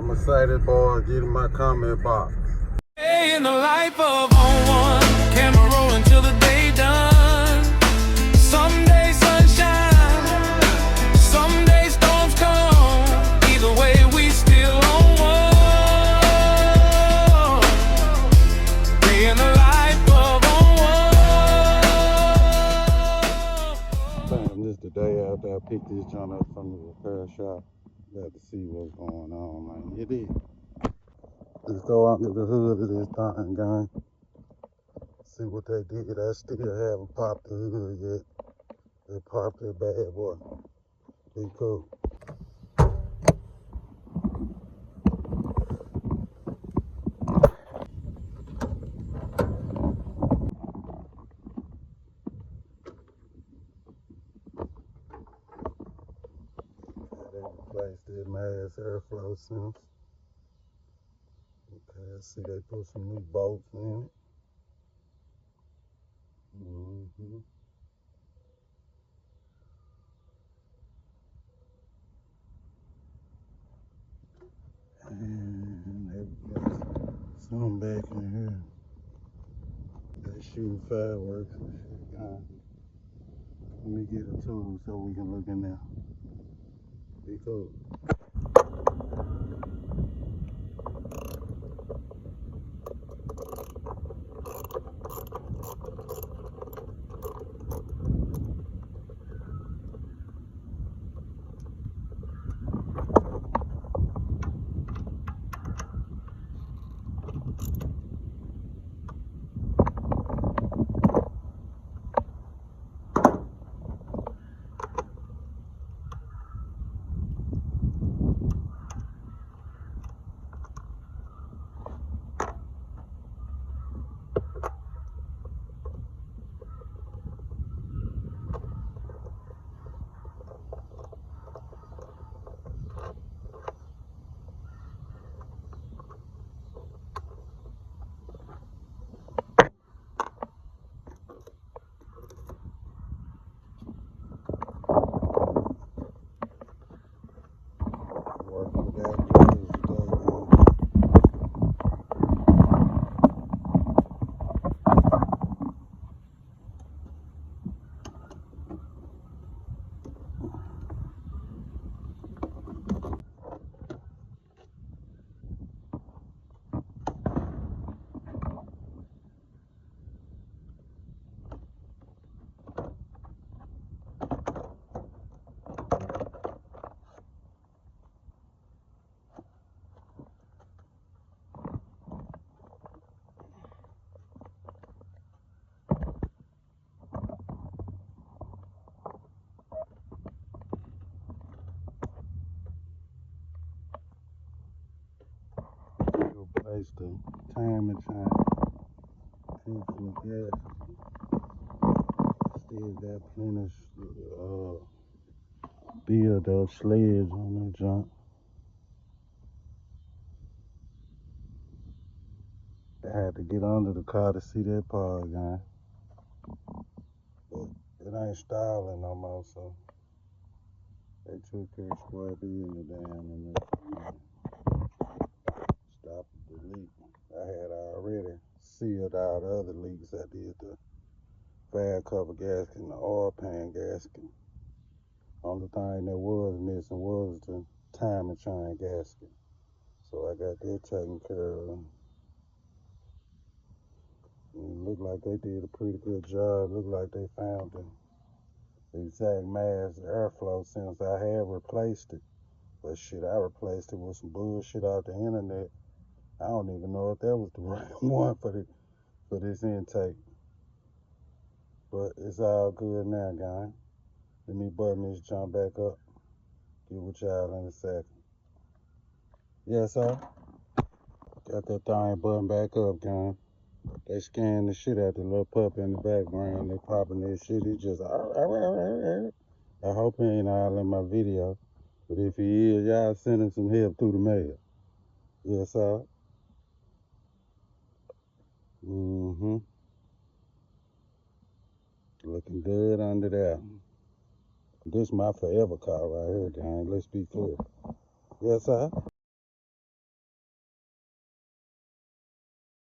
Y'all Mercedes boys, get in my comment box. Hey, in the life of on one, camera rolling till the day done. Someday sunshine, someday storms come. Either way, we still on one. Day in the life of on one. Damn, this the day after I picked this joint up from the repair shop. Got to see what's going on, man. You did. Let's go under the hood of this thing, gang. See what they did. I still haven't popped the hood yet. They popped that bad boy. Be cool. They replaced that mass airflow since. Okay, I see they put some new bolts in it. And they got some back in here. They shooting fireworks and shit, God. Let me get a tool so we can look in there. Be cool. Working with that today, replace the timing chain. Infinite gas. Still got plenty build up sleds on that junk. I had to get under the car to see that part again. But it ain't stalling no more, so they took care of square building down and stopped the leak. I had already sealed out other leaks. I did the fan cover gasket and the oil pan gasket. Only thing that was missing was the timing chain gasket. So I got that taken care of. And it looked like they did a pretty good job. Looked like they found the exact mass airflow since I had replaced it. But shit, I replaced it with some bullshit out the internet. I don't even know if that was the right one for this intake. But it's all good now, guys. Let me button this jump back up. Get with y'all in a second. Yes, sir. Got that thing button back up, guys. They scan the shit out the little pup in the background. They popping this shit. It's just, I hope he ain't all in my video. But if he is, y'all send him some help through the mail. Yes, sir. Looking good under there. This my forever car right here, gang. Let's be clear. Yes, sir.